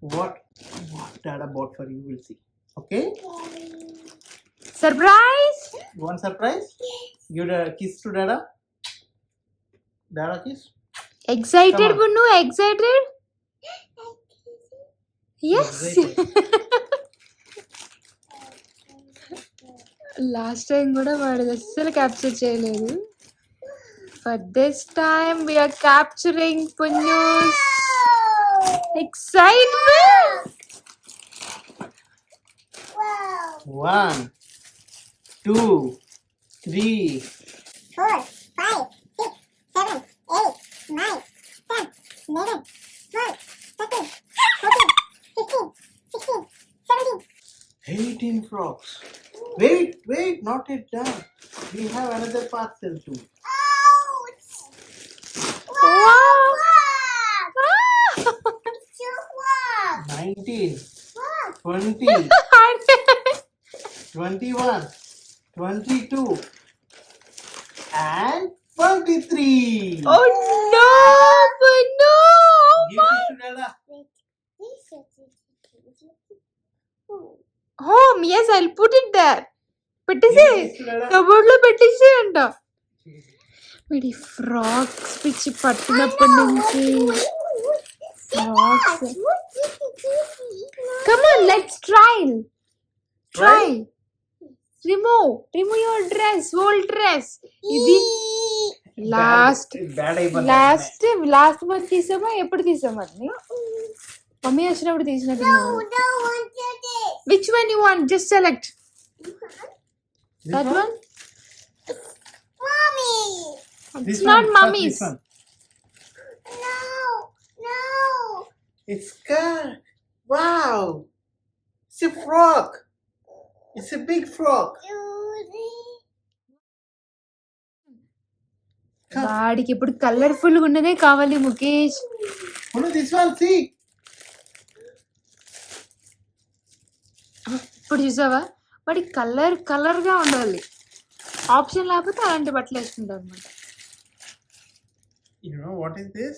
what Dada bought for you. We'll see. Okay? Surprise! You want surprise? Give a kiss to Dada. Dada kiss. Excited, Come on. Bunnu? Excited? Yes. Last time కూడా వాడు అస్సలు capture చేయలేదు. But this time we are capturing Punnu's excitement. 1, 2, 3, 4, 5, 6, 7, 8, 9, 10, 11, 12, 13, 14, 15, 16, 17. 18 frogs. Wait, not yet done. We have another parcel too. Ouch! Wow! It's your frog! 19, Frog! 20, 21, 22, and 23. Oh no, Bunnu! Give this to Dada. Home, yes, I'll put it there. పెట్టేసి Give this to Dada. Cupboard లో పెట్టేసి అంట. వీడి frocks పిచ్చి పట్టినప్పటి నుంచి frocks. Come on, let's try. Try. Remove your dress, old dress. ఇది last Bad అయిపోయింది. Last month తీసామా ఎప్పుడు తీసామా అది? మమ్మీ వచ్చినప్పుడు తీసినట్టు. Don't want this. Which one you want? Just select. This That one? Mommy! This It's one, not first mommy's. this one. No! It's skirt. Wow. It's a frog. It's a big frog. వాడికి ఇప్పుడు colourful గా ఉన్నదే కావాలి Mukesh. Oh no, this one, see. ఇప్పుడు చూసావా వాడికి colour గా ఉండాలి. ఆప్షన్ లేకపోతే అలాంటి బట్టలు వేసుకుంటాం అనమాట. You know what is this?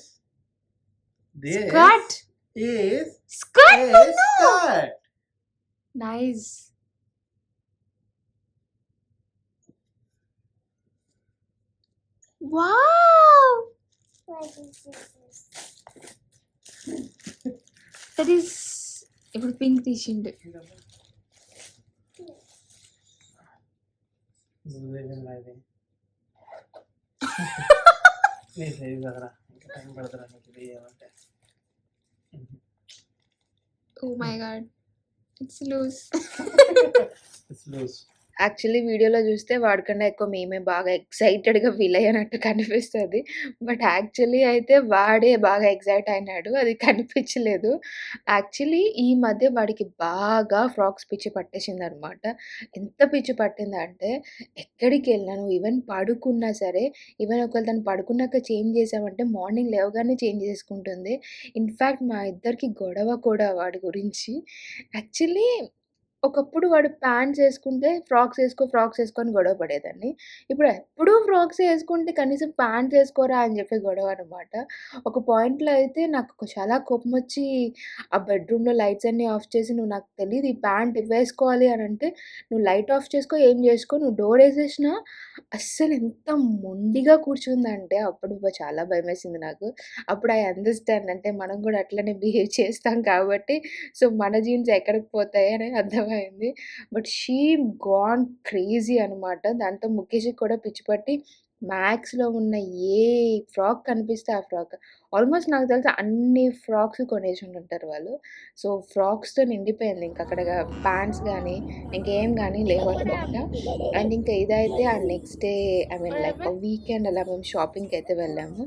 This Skirt. is Skirt. a skirt. Nice. Wow, that is ఇప్పుడు పింక్ తీసిండు. టైం పడతారా నీకు ఇది ఏమంటే oh my God, it's loose. It's loose. Actually వీడియోలో చూస్తే వాడికన్నా ఎక్కువ మేమే బాగా ఎక్సైటెడ్గా ఫీల్ అయ్యానట్టు కనిపిస్తుంది. బట్ యాక్చువల్లీ అయితే వాడే బాగా ఎక్సైట్ అయినాడు, అది కనిపించలేదు. యాక్చువల్లీ ఈ మధ్య వాడికి బాగా ఫ్రాక్స్ పిచ్చి పట్టేసింది అనమాట. ఎంత పిచ్చి పట్టిందంటే ఎక్కడికి వెళ్ళినాను, ఈవెన్ పడుకున్నా సరే, ఈవెన్ ఒకవేళ తను పడుకున్నాక చేంజ్ చేసామంటే మార్నింగ్ లేవగానే చేంజ్ చేసుకుంటుంది. ఇన్ఫ్యాక్ట్ మా ఇద్దరికి గొడవ కూడా వాడి గురించి. యాక్చువల్లీ ఒకప్పుడు వాడు ప్యాంట్స్ వేసుకుంటే ఫ్రాక్స్ వేసుకో అని గొడవ పడేదాన్ని. ఇప్పుడు ఎప్పుడూ ఫ్రాక్స్ వేసుకుంటే కనీసం ప్యాంట్స్ వేసుకోరా అని చెప్పి గొడవ అనమాట. ఒక పాయింట్లో అయితే నాకు చాలా కోపం వచ్చి ఆ బెడ్రూమ్లో లైట్స్ అన్నీ ఆఫ్ చేసి, నువ్వు నాకు తెలియదు ఈ ప్యాంట్ వేసుకోవాలి అని అంటే, నువ్వు లైట్ ఆఫ్ చేసుకో, ఏం చేసుకో, నువ్వు డోర్ వేసేసినా అస్సలు ఎంత మొండిగా కూర్చుందంటే అప్పుడు చాలా భయం వేసింది నాకు. అప్పుడు ఐ అండర్స్టాండ్, అంటే మనం కూడా అట్లనే బిహేవ్ చేస్తాం కాబట్టి సో మన జీన్స్ ఎక్కడికి పోతాయి అని అర్థమైంది. బట్ షీ గాన్ క్రేజీ అనమాట. దాంతో ముఖేష్కి కూడా పిచ్చి పట్టి మ్యాక్స్లో ఉన్న ఏ ఫ్రాక్ కనిపిస్తే ఆ ఫ్రాక్, ఆల్మోస్ట్ నాకు తెలిసి అన్ని ఫ్రాక్స్ కొనేసి ఉంటారు వాళ్ళు. సో ఫ్రాక్స్తో నిండిపోయింది ఇంకా అక్కడ. ప్యాంట్స్ కానీ ఇంకేం కానీ లేవన్నమాట. అండ్ ఇంకా ఇదైతే ఆ next day, I mean like weekend అలా మేము షాపింగ్కి అయితే వెళ్ళాము.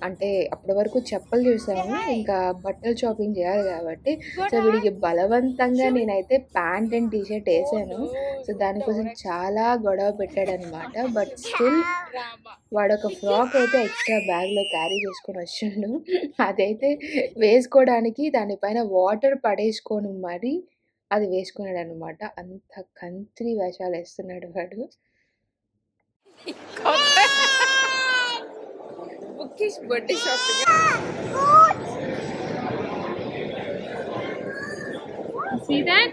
అంటే అప్పటి వరకు చెప్పులు చూసాము, ఇంకా బట్టలు షాపింగ్ చేయాలి కాబట్టి సో వీడికి బలవంతంగా నేనైతే ప్యాంట్ అండ్ టీషర్ట్ వేసాను. సో దానికోసం చాలా గొడవ పెట్టాడనమాట. బట్ స్టిల్ వాడు ఒక ఫ్రాక్ అయితే ఎక్స్ట్రా బ్యాగ్లో క్యారీ చేసుకొని వచ్చిండు. అదైతే వేసుకోవడానికి దానిపైన వాటర్ పడేసుకొని మరి అది వేసుకున్నాడు అనమాట. అంత కంత్రి వేషాలు వేస్తున్నాడు వాడు. Birthday shopping See that?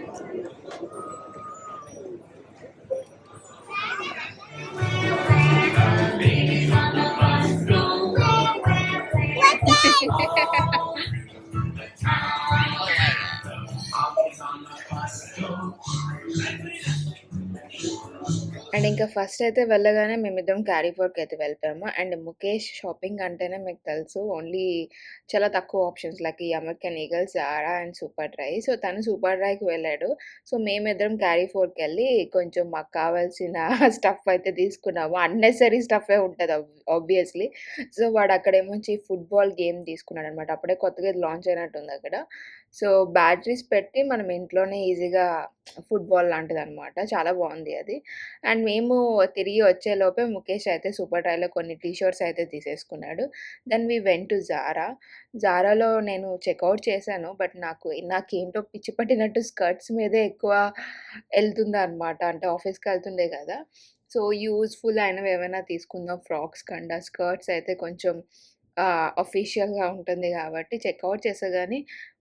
And ఇంకా ఫస్ట్ అయితే వెళ్ళగానే మేమిద్దరం క్యారీఫోర్కి అయితే వెళ్ళిపోయాము. అండ్ ముఖేష్ షాపింగ్ అంటేనే మీకు తెలుసు ఓన్లీ చాలా తక్కువ ఆప్షన్స్ లైక్ ఈ American eagle, Zara and super dry. So తను సూపర్ డ్రైకి వెళ్ళాడు. సో మేమిద్దరం క్యారీఫోర్కి వెళ్ళి కొంచెం మాకు కావాల్సిన స్టఫ్ అయితే తీసుకున్నాము. అన్నెసరీ స్టఫే ఉంటుంది ఆబ్వియస్లీ. సో వాడు అక్కడేమొచ్చి ఫుట్బాల్ గేమ్ తీసుకున్నాడు అనమాట. అప్పుడే కొత్తగా ఇది లాంచ్ అయినట్టుంది అక్కడ. సో బ్యాటరీస్ పెట్టి మనం ఇంట్లోనే ఈజీగా ఫుట్బాల్ లాంటిదనమాట. చాలా బాగుంది అది. అండ్ మేము తిరిగి వచ్చేలోపే ముఖేష్ అయితే సూపర్ డ్రైలో కొన్ని టీ షర్ట్స్ అయితే తీసేసుకున్నాడు. Then we went to Zara. జారాలో నేను చెక్అవుట్ చేశాను. బట్ నాకేంటో పిచ్చి పట్టినట్టు స్కర్ట్స్ మీదే ఎక్కువ వెళ్తుందనమాట. అంటే ఆఫీస్‌కి వెళ్తుండే కదా! సో యూజ్‌ఫుల్ అయినవి ఏమైనా తీసుకుందాం ఫ్రాక్స్ కన్నా. స్కర్ట్స్ అయితే కొంచెం అఫీషియల్‌గా ఉంటుంది కాబట్టి చెక్అవుట్ చేశా గానీ,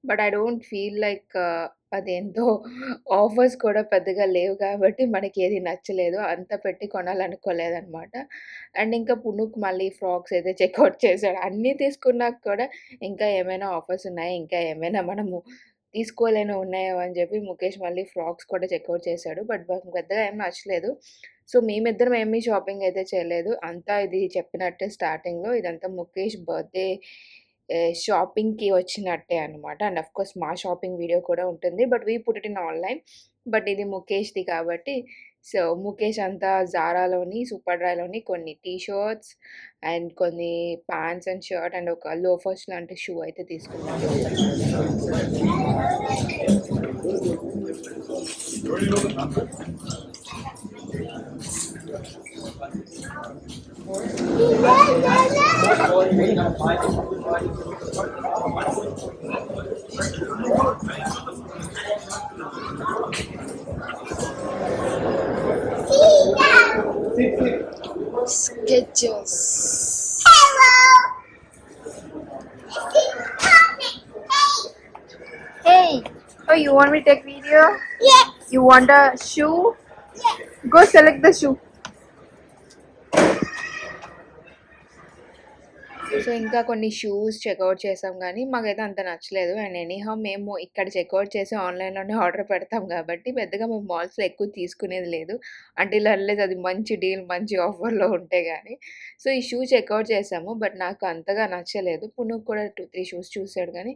but I don't feel like అదేంటో ఆఫర్స్ కూడా పెద్దగా లేవు కాబట్టి మనకేది నచ్చలేదు. అంత పెట్టి కొనాలనుకోలేదనమాట. అండ్ ఇంకా పునూక్ మళ్ళీ ఫ్రాక్స్ అయితే చెక్అవుట్ చేశాడు. అన్నీ తీసుకున్నాక కూడా ఇంకా ఏమైనా ఆఫర్స్ ఉన్నాయా? ఇంకా ఏమైనా మనము తీసుకోలేనివి ఉన్నాయా? అని చెప్పి ముఖేష్ మళ్ళీ ఫ్రాక్స్ కూడా చెక్అవుట్ చేశాడు. బట్ మాకు పెద్దగా ఏం నచ్చలేదు. సో మేమిద్దరం ఏమీ షాపింగ్ అయితే చేయలేదు. అంతా ఇది చెప్పినట్టే స్టార్టింగ్‌లో ఇదంతా ముఖేష్ బర్త్‌డే షాపింగ్‌కి వచ్చినట్టే అనమాట. అండ్ ఆఫ్‌కోర్స్ మా షాపింగ్ వీడియో కూడా ఉంటుంది. But we put it in online. But ఇది ముఖేష్‌ది కాబట్టి సో ముఖేష్ అంతా జారాలోని, సూపర్ డ్రైలోని కొన్ని టీ షర్ట్స్ అండ్ కొన్ని ప్యాంట్స్ అండ్ షర్ట్ అండ్ ఒక లోఫర్స్ లాంటి షూ అయితే తీసుకున్నాడు. Skechers. Hello. Hey, oh, you want me to take video? Yes. You want a shoe? Yes. Go select the shoe. So ఇంకా కొన్ని shoes checkout చేసాం కానీ మాకైతే అంత నచ్చలేదు. అండ్ ఎనీహౌ మేము ఇక్కడ చెక్అవుట్ చేసి ఆన్లైన్‌లోనే ఆర్డర్ పెడతాం కాబట్టి పెద్దగా మేము మాల్స్‌లో ఎక్కువ తీసుకునేది లేదు. అంటిల్ అన్లెస్ అది మంచి డీల్, మంచి ఆఫర్‌లో ఉంటే గానీ. సో ఈ షూ చెక్అవుట్ చేసాము. బట్ నాకు అంతగా నచ్చలేదు. పునూక్ కూడా 2, 3 షూస్ చూసాడు కానీ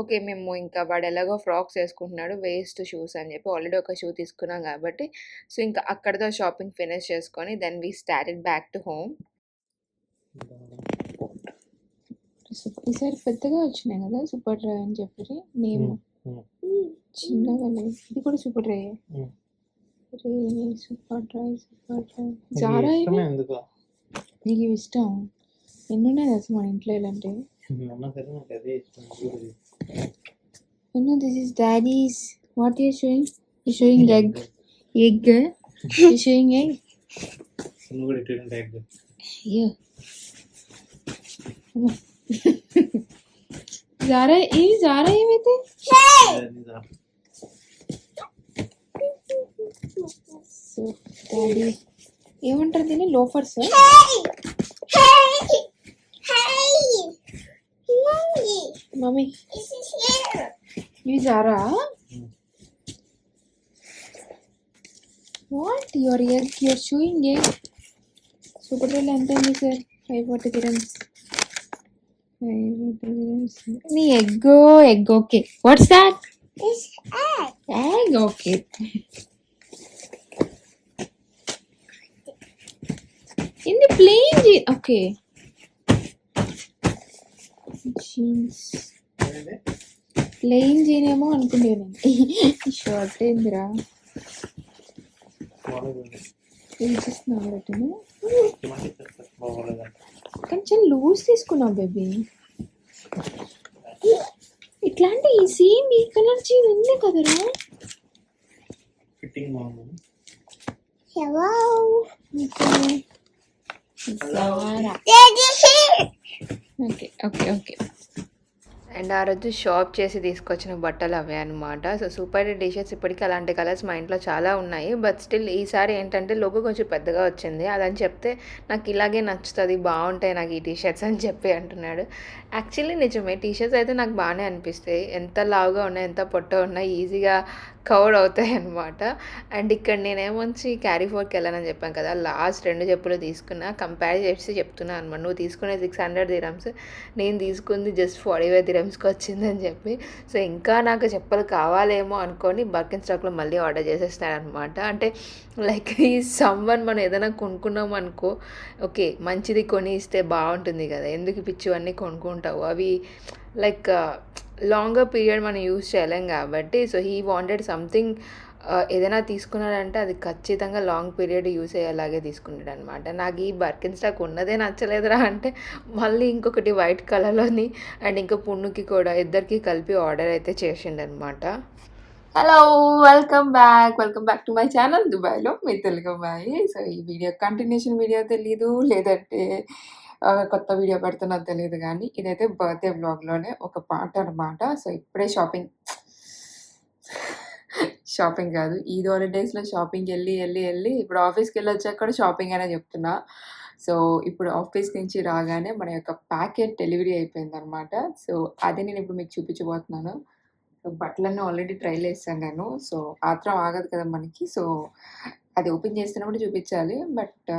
ఓకే మేము ఇంకా వాడు ఎలాగో ఫ్రాక్స్ వేసుకుంటున్నాడు వేస్ట్ షూస్ అని చెప్పి ఆల్రెడీ ఒక షూ తీసుకున్నాం కాబట్టి సో ఇంకా అక్కడితో షాపింగ్ ఫినిష్ చేసుకొని then we started back to home. ఈసారి పెద్దగా వచ్చినాయి కదా సూపర్ డ్రై అని చెప్పి నేమ్ చిన్నగా లేదు. ఇది కూడా Superdry. Superdry Zara నీకు ఇష్టం. ఎన్ని ఉన్నాయి అసలు మన ఇంట్లో ఇలాంటివి. This is daddy's. What you showing? You showing egg. You showing egg. Yeah. Zara ఏమైతే సో డాడీ ఏమంటారు దీన్ని? లోఫర్స్. మమ్మీ ఇవి Zara. What your egg? Your shoeing egg. Super డ్రైలో ఎంత ఉంది సార్? 540 dirhams. నీ egg okay. What's that? Egg okay. In the plain okay jeans. Plain jean ఏమో అనుకుంటే నేను షార్ట్ ఏందిరా ఏం చేస్తున్నావు రిటర్న్. కానీ చాలా లూజ్ తీసుకున్నావు బేబీ. ఇట్లాంటి సేమ్ ఈ కలర్ జీన్ ఉంది కదరా. Hello. Zara. Daddy here. Okay okay okay and ఆ రోజు షాప్ చేసి తీసుకొచ్చిన బట్టలు అవే అనమాట. So super hit T shirts ఇప్పటికి అలాంటి కలర్స్ మా ఇంట్లో చాలా ఉన్నాయి. బట్ స్టిల్ ఈసారి ఏంటంటే లోగో కొంచెం పెద్దగా వచ్చింది. అదని చెప్తే నాకు ఇలాగే నచ్చుతుంది, బాగుంటాయి నాకు ఈ టీ షర్ట్స్ అని చెప్పి అంటున్నాడు. యాక్చువల్లీ నిజమే, టీ షర్ట్స్ అయితే నాకు బాగానే అనిపిస్తాయి. ఎంత లావుగా ఉన్నాయి, ఎంత పొట్ట ఉన్నాయి, ఈజీగా కవర్ అవుతాయి అనమాట. అండ్ ఇక్కడ నేనేమొచ్చి క్యారీ ఫోర్కి వెళ్ళానని చెప్పాను కదా, లాస్ట్ 2 చెప్పులు తీసుకున్నా. కంపేర్ చేసి చెప్తున్నాను అనమాట, నువ్వు తీసుకునే 600 dirhams, నేను తీసుకుంది జస్ట్ 45 dirhamsకి వచ్చిందని చెప్పి. సో ఇంకా నాకు చెప్పులు కావాలేమో అనుకొని బర్కిన్ స్టాక్లో మళ్ళీ ఆర్డర్ చేసేస్తాను అనమాట. అంటే లైక్ ఈ సమ్వన్ మనం ఏదైనా కొనుక్కున్నాం అనుకో, ఓకే మంచిది కొని ఇస్తే బాగుంటుంది కదా, ఎందుకు పిచ్చివన్నీ కొనుక్కుంటావు, అవి లైక్ లాంగర్ పీరియడ్ మనం యూజ్ చేయలేం కాబట్టి. సో హీ వాంటెడ్ సంథింగ్, ఏదైనా తీసుకున్నాడంటే అది ఖచ్చితంగా లాంగ్ పీరియడ్ యూజ్ అయ్యేలాగే తీసుకున్నాడు అనమాట. నాకు ఈ బర్కిన్ స్టాక్ ఉన్నదే నచ్చలేదురా అంటే మళ్ళీ ఇంకొకటి వైట్ కలర్లోని అండ్ ఇంకా పున్నుకి కూడా ఇద్దరికి కలిపి ఆర్డర్ అయితే చేసిండనమాట. Hello, welcome back to my channel దుబాయ్లో మీ తెలుగు అమ్మాయి. సో ఈ వీడియో కంటిన్యూషన్ వీడియో తెలీదు, లేదంటే కొత్త వీడియో పెడుతున్నది తెలియదు, కానీ ఇదైతే బర్త్డే వ్లాగ్లోనే ఒక పార్ట్ అనమాట. సో ఇప్పుడే షాపింగ్ కాదు, ఈద్ హాలిడేస్లో షాపింగ్కి వెళ్ళి ఇప్పుడు ఆఫీస్కి వెళ్ళి వచ్చాక కూడా షాపింగ్ అనే చెప్తున్నా. సో ఇప్పుడు ఆఫీస్ నుంచి రాగానే మన యొక్క ప్యాకెట్ డెలివరీ అయిపోయింది అనమాట. సో అది నేను ఇప్పుడు మీకు చూపించబోతున్నాను. సో బట్టలన్నీ ఆల్రెడీ ట్రైల్ వేసాను నేను. సో ఆత్రం ఆగదు కదా మనకి. సో అది ఓపెన్ చేస్తున్నప్పుడు చూపించాలి, బట్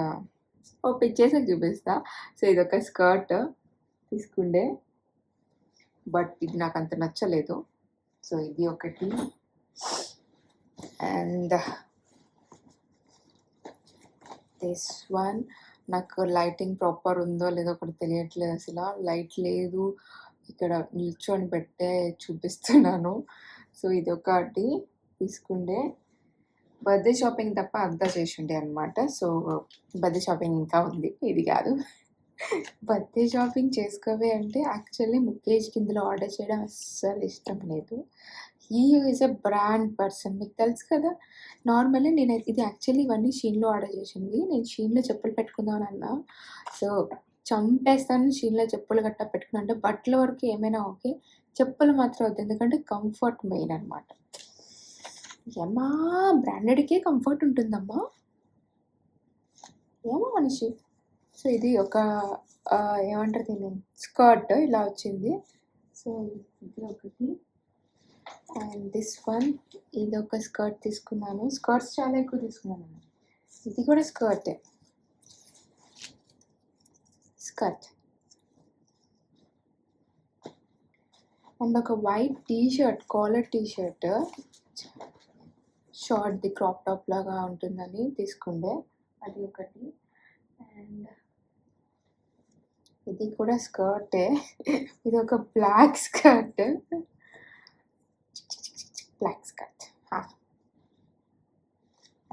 ఓపెన్ చేసాక చూపిస్తా. సో ఇది ఒక స్కర్ట్ తీసుకుండే, బట్ ఇది నాకు అంత నచ్చలేదు. సో ఇది ఒకటి, అండ్ దిస్ వన్. నాకు లైటింగ్ ప్రాపర్ ఉందో లేదో ఒకటి తెలియట్లేదు, అసలు లైట్ లేదు. ఇక్కడ నిల్చొని పెట్టే చూపిస్తున్నాను. సో ఇది ఒకటి తీసుకుండే, బర్త్డే షాపింగ్ తప్ప అంతా చేసిండే అనమాట. సో బర్త్డే షాపింగ్ ఇంకా ఉంది, ఇది కాదు. బర్త్డే షాపింగ్ చేసుకోవే అంటే యాక్చువల్లీ ముఖేష్ కిందలో ఆర్డర్ చేయడం అస్సలు ఇష్టం లేదు. He is a brand person, మీకు తెలుసు కదా. నార్మల్లీ నేను ఇది యాక్చువల్లీ ఇవన్నీ షీన్లో ఆర్డర్ చేసింది. నేను షీన్లో చెప్పులు పెట్టుకుందామని అన్నా. సో చంపేస్తాను షీన్లో చెప్పులు గట్టా పెట్టుకున్నా అంటే, బట్టల వరకు ఏమైనా ఓకే, చెప్పులు మాత్రం వద్దు, ఎందుకంటే కంఫర్ట్ మెయిన్ అనమాట. ఏమా బ్రాండెడ్కే కంఫర్ట్ ఉంటుందమ్మా, ఏమో మనిషి. సో ఇది ఒక ఏమంటారు దీన్ని, స్కర్ట్ ఇలా వచ్చింది. సో ఇది ఒకటి, అండ్ దిస్ వన్, ఇది ఒక స్కర్ట్ తీసుకున్నాను. స్కర్ట్స్ చాలా ఎక్కువ తీసుకున్నాను. ఇది కూడా స్కర్టే, స్కర్ట్. అండ్ ఒక వైట్ టీషర్ట్, కాలర్ టీషర్ట్, షార్ట్ది క్రాప్ టాప్ లాగా ఉంటుందని తీసుకుండే, అది ఒకటి. అండ్ ఇది కూడా స్కర్టే, ఇది ఒక బ్లాక్ స్కర్ట్,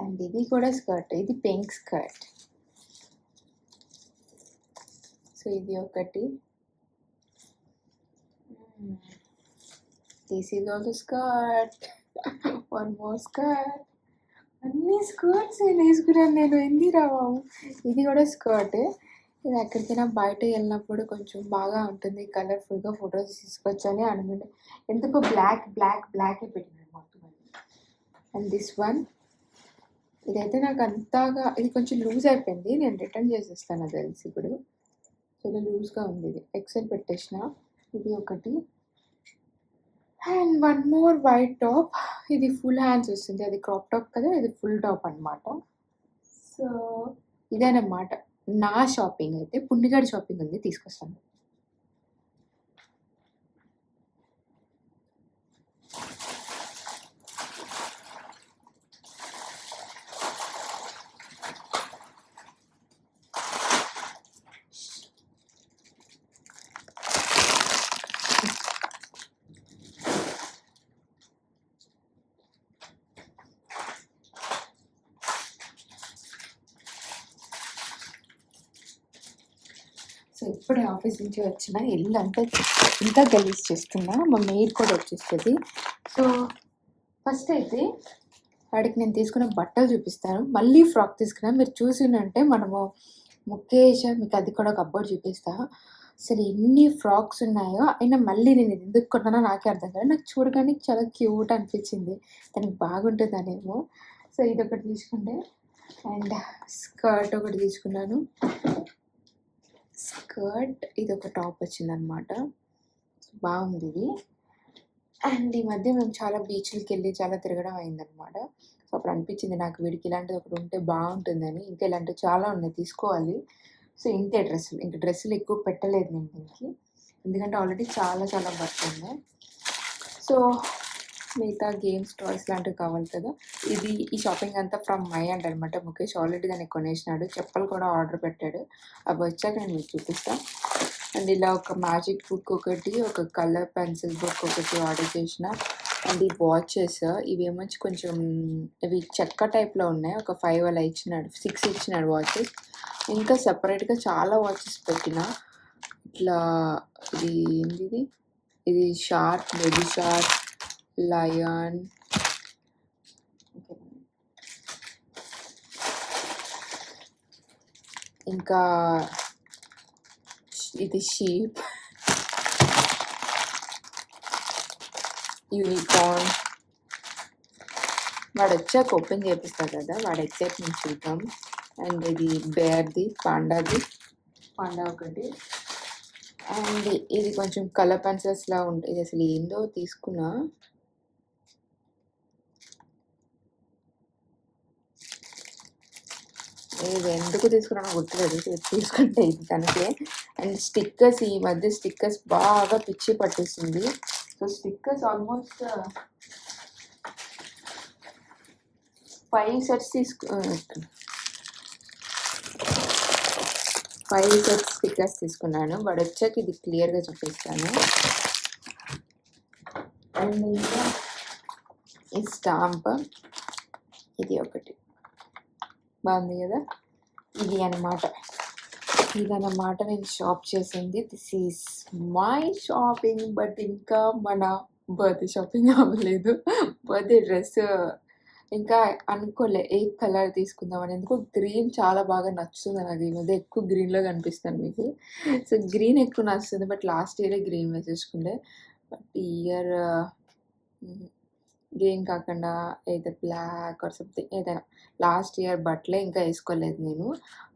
అండ్ ఇది కూడా స్కర్ట్, ఇది పింక్ స్కర్ట్. సో ఇది ఒకటి, this is also skirt, one more skirt. అన్ని స్కర్ట్స్ వేసుకున్నాను నేను, ఎంది రావు. ఇది కూడా స్కర్టే. ఇది ఎక్కడికైనా బయట వెళ్ళినప్పుడు కొంచెం బాగా ఉంటుంది, కలర్ఫుల్గా ఫొటోస్ తీసుకొచ్చని అనుకుంటే ఎందుకో బ్లాకే పెట్టినాను మొత్తం. అండ్ దిస్ వన్, ఇదైతే నాకు అంతగా, ఇది కొంచెం లూజ్ అయిపోయింది, నేను రిటర్న్ చేసేస్తాను అది తెలిసి. ఇప్పుడు చాలా లూజ్గా ఉంది, ఇది ఎక్సెల్ పెట్టేసిన. ఇది ఒకటి, and one more white top. ఇది ఫుల్ హ్యాండ్స్ వస్తుంది, అది క్రాప్ టాప్ కదా, ఇది ఫుల్ టాప్ అనమాట. సో ఇదేనమాట నా షాపింగ్. అయితే పుండిగాడి షాపింగ్ ఉంది, తీసుకొస్తాను. సో ఇప్పుడే ఆఫీస్ నుంచి వచ్చిన, ఇల్లు అంటే ఇంకా గలీజ్ చేస్తున్నా, మా మెయిడ్ కూడా వచ్చేస్తుంది. సో ఫస్ట్ అయితే వాడికి నేను తీసుకున్న బట్టలు చూపిస్తాను, మళ్ళీ ఫ్రాక్ తీసుకున్నాను. మీరు చూసినంటే మనము ముఖేష్, మీకు అది కూడా ఒక అబ్బోడు చూపిస్తా. అసలు ఎన్ని ఫ్రాక్స్ ఉన్నాయో అయినా మళ్ళీ నేను ఇది ఎందుకు కొన్నానో నాకే అర్థం కాదు. నాకు చూడగానే చాలా క్యూట్ అనిపించింది. తనకి బాగుంటుందనేమో. సో ఇదొకటి తీసుకుంటే అండ్ స్కర్ట్ ఒకటి తీసుకున్నాను. స్కర్ట్ ఇదొక టాప్ వచ్చిందనమాట. బాగుంది ఇది. అండ్ ఈ మధ్య మేము చాలా బీచ్లకి వెళ్ళి చాలా తిరగడం అయిందనమాట. సో అప్పుడు అనిపించింది నాకు వీడికి ఇలాంటిది ఒకటి ఉంటే బాగుంటుందని. ఇంకా ఇలాంటివి చాలా ఉన్నాయి తీసుకోవాలి. సో ఇంతే డ్రెస్సులు, ఇంకా డ్రెస్సులు ఎక్కువ పెట్టలేదు నేను దీనికి, ఎందుకంటే ఆల్రెడీ చాలా చాలా బట్టలు ఉన్నాయి. సో మిగతా గేమ్స్ టాయ్స్ లాంటివి కావాలి కదా. ఈ షాపింగ్ అంతా ఫ్రమ్ మై అండ్ అనమాట. ముఖేష్ ఆల్రెడీ దాన్ని కొనేసినాడు. చెప్పులు కూడా ఆర్డర్ పెట్టాడు. అవి వచ్చాక నేను మీకు చూపిస్తాను. అండ్ ఇలా ఒక మ్యాజిక్ బుక్ ఒకటి, ఒక కలర్ పెన్సిల్ బుక్ ఒకటి ఆర్డర్ చేసిన. అండ్ ఈ వాచెస్ ఇవేమో కొంచెం ఇవి చెక్క టైప్లో ఉన్నాయి. ఒక 5 అలా ఇచ్చినాడు, 6 ఇచ్చినాడు వాచెస్. ఇంకా సపరేట్గా చాలా వాచెస్ పెట్టిన. ఇట్లా ఇది ఏంటిది, ఇది షార్క్, బేబీ షార్క్, లయన్, ఇంకా ఇది షీప్, యూనికార్న్. వాడు వచ్చాక ఓపెన్ చేపిస్తాడు కదా, వాడు ఎక్సైట్మెంట్ చూద్దాం. అండ్ ఇది బేర్ది, పాండా ఒకటి. అండ్ ఇది కొంచెం కలర్ పెన్సిల్స్లా ఉంటుంది. ఇది అసలు ఏందో తీసుకున్నా. ఇది ఎందుకు తీసుకున్నానో గుర్తులేదు, తీసుకుంటే ఇది తనకే. అండ్ స్టిక్కర్స్, ఈ మధ్య స్టిక్కర్స్ బాగా పిచ్చి పట్టేసింది. So stickers almost 5 sets 5 sets stickers తీసుకున్నాను. వాడు వచ్చాక ఇది క్లియర్గా చూపిస్తాను. అండ్ ఇంకా ఈ స్టాంప్, ఇది ఒకటి బాగుంది కదా. ఇదన్నమాట నేను షాప్ చేసింది. This is my shopping. But ఇంకా మన బర్త్డే షాపింగ్ అవ్వలేదు. బర్త్డే డ్రెస్ ఇంకా అనుకోలే ఏ కలర్ తీసుకుందామని. ఎందుకు గ్రీన్ చాలా బాగా నచ్చుతుంది నాకు. ఈ మధ్య ఎక్కువ గ్రీన్లో కనిపిస్తాను మీకు. సో గ్రీన్ ఎక్కువ నచ్చుతుంది. బట్ లాస్ట్ ఇయరే గ్రీన్ వేసేసుకుంటే, బట్ ఈ ఇయర్ గ్రీన్ కాకుండా ఏదో బ్లాక్ ఆర్ సంథింగ్ ఏదైనా. లాస్ట్ ఇయర్ బట్టలే ఇంకా వేసుకోలేదు నేను.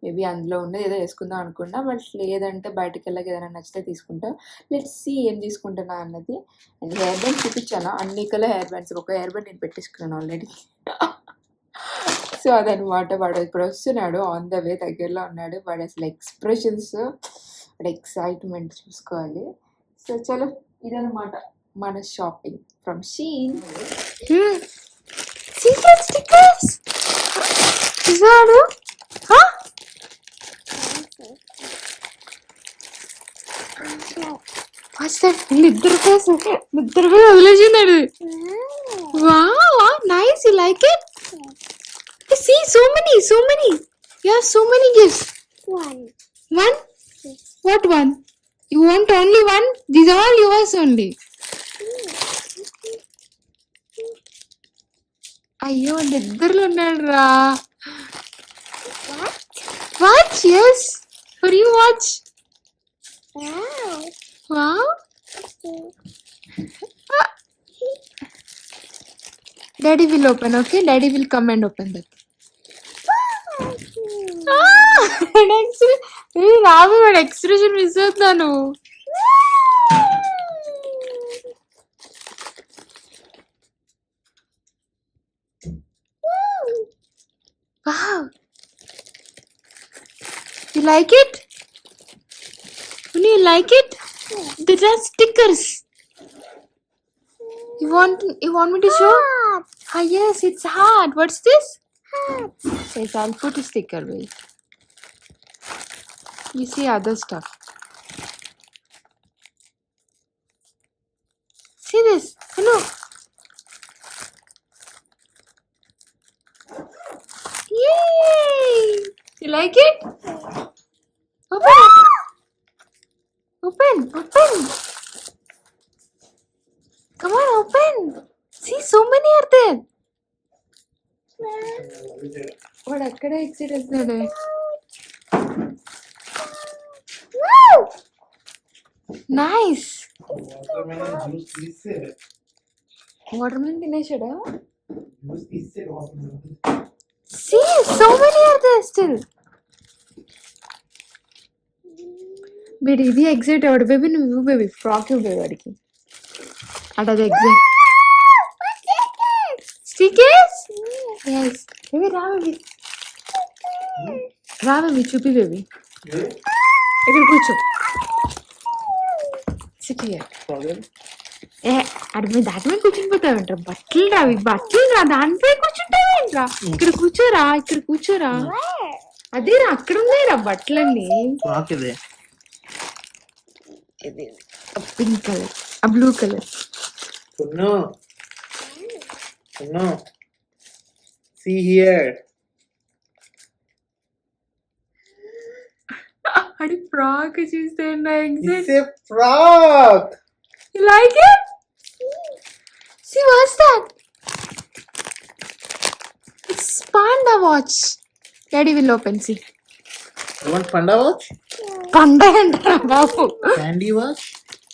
మేబీ అందులో ఉన్నది ఏదో వేసుకుందాం అనుకున్నా. బట్ లేదంటే బయటకు వెళ్ళక ఏదైనా నచ్చితే తీసుకుంటా. లెట్స్ సీ ఏం తీసుకుంటున్నా అన్నది. అండ్ హెయిర్ బ్యాండ్స్ చూపించాను, అన్ని కలర్ హెయిర్ బ్యాండ్స్. ఒక హెయిర్ బ్యాండ్ నేను పెట్టేసుకున్నాను ఆల్రెడీ. సో అదనమాట. వాడు ఇప్పుడు వస్తున్నాడు, ఆన్ ద వే, దగ్గరలో ఉన్నాడు. వాడు అసలు ఎక్స్ప్రెషన్స్, వాడు ఎక్సైట్మెంట్ చూసుకోవాలి. సో చలో ఇదనమాట మన shopping from Shein. Secret stickers చూసాడు. నిద్ర వదిలేసినాడు. Wow, nice. You like it? See, so many. You have so many gifts. One. What one? You want only one? These are all yours only. అయ్యో నిద్రలో ఉన్నాడు రా. What? Yes. For you watch. Wow. Daddy will open, okay? Daddy will come and open that. రావి వాడు expression miss అవుతాను. Wow. You like it? Do you like it? These are stickers. You want me to show? Ah, yes, it's hard. What's this? Yes, I'll put a sticker. Wait. You see other stuff. See this? No. Yay! You like it? Open. Come on, open. See, so many are there. వాడు అక్కడే excite అవుతున్నాడు. Nice. Watermelon juice తీసేరు. Watermelon తినేసాడా? Juice తీసేరు watermelon. See, so many are there still. Baby ఇది excite అవ్వడు. Baby నువ్వు baby frock ఇవ్వు బేబీ వాడికి. అది ఎగ్జైట్. స్టికర్స్? yes. బేబీ రా బేబీ. రా బేబీ చూపి బేబీ. ఇక్కడ కూర్చో. SIT here. ఏ అడి మీద దాని మీద కూర్చుని పోతావేంట్రా? బట్టలు రావి బట్టలు రా దానిపై కూర్చుంటావేంట్రా? ఇక్కడ కూర్చోరా, ఇక్కడ కూర్చోరా. అదే రా అక్కడ ఉన్నాయిరా బట్టలన్నీ. ఫ్రాక్ ఇదే. ఇది పింక్ కలర్, ఆ blue colour. No. No. See here. అడి ఫ్రాక్ చూస్తే నా excite. It's a frog. You like it? See, what's that? It's panda watch. Daddy will open, see. You want panda watch? Panda అంటారా బాబు? Candy watch?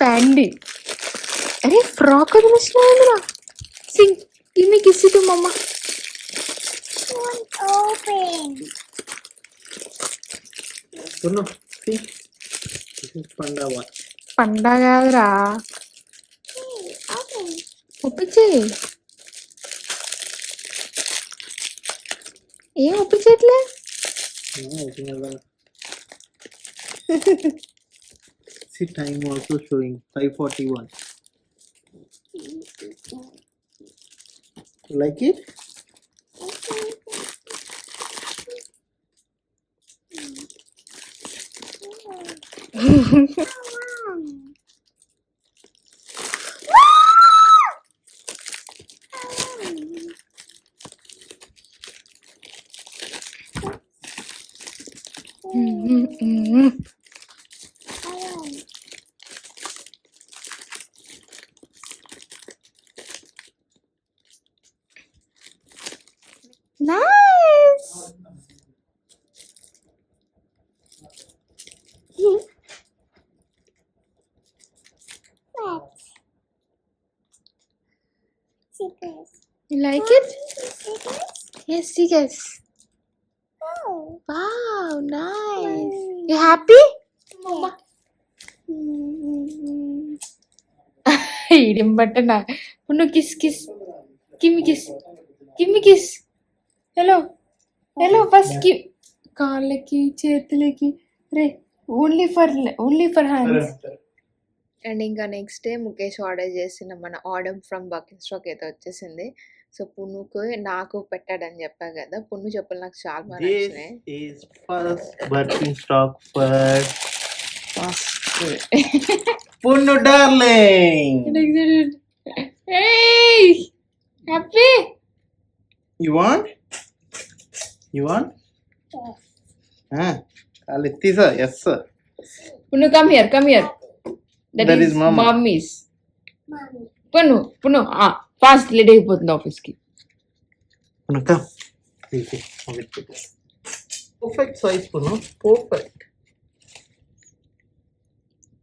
ప్యాండీ. అరే frock వదిలేసినా Singh ఇమి kiss to మమ్మ. Won't open. No. See. This is panda watch. Panda కాదురా. Open. ఒప్పించే. ఏం ఒప్పించట్లే? See, time also showing 5:41. Like it? Nice. What? Stickers. You like it? Stickers? Yes, yes. Oh. Wow, nice. You happy? Mama. ఇడియం బట్టనా. Punnu kiss kiss. Give me kiss. Hello hello first give. కాళ్ళకి చేతులకి రే only for hands. And ఇంకా next day Mukesh order చేసిన మన order from bucking stock అయితే వచ్చేసింది. సో పున్నుకు నాకు పెట్టాడని చెప్పా కదా. పున్ను చెప్పులు నాకు చాలా బాగా This నచ్చినాయి. is first working stock first. Punnu darling. Hey! Happy? You want? You want? Yes. Alithisa, yes sir. Punu, come here. That is Mama. mommy's. Mommy. Punu, fast lady అయిపోతుంది ఆఫీస్ కి. Punnu come. Perfect size Punnu. Perfect.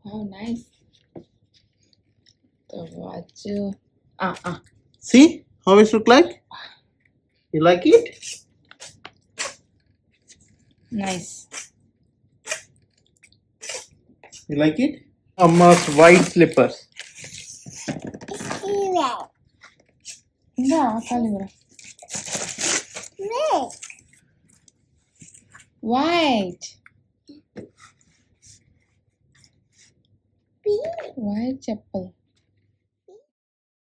Oh, nice. The watch. See how it look like? You like it? Nice. You like it? Amma's white slippers. Here. ఇందా కాలివరా. Look. White. Big. White చెప్పులు.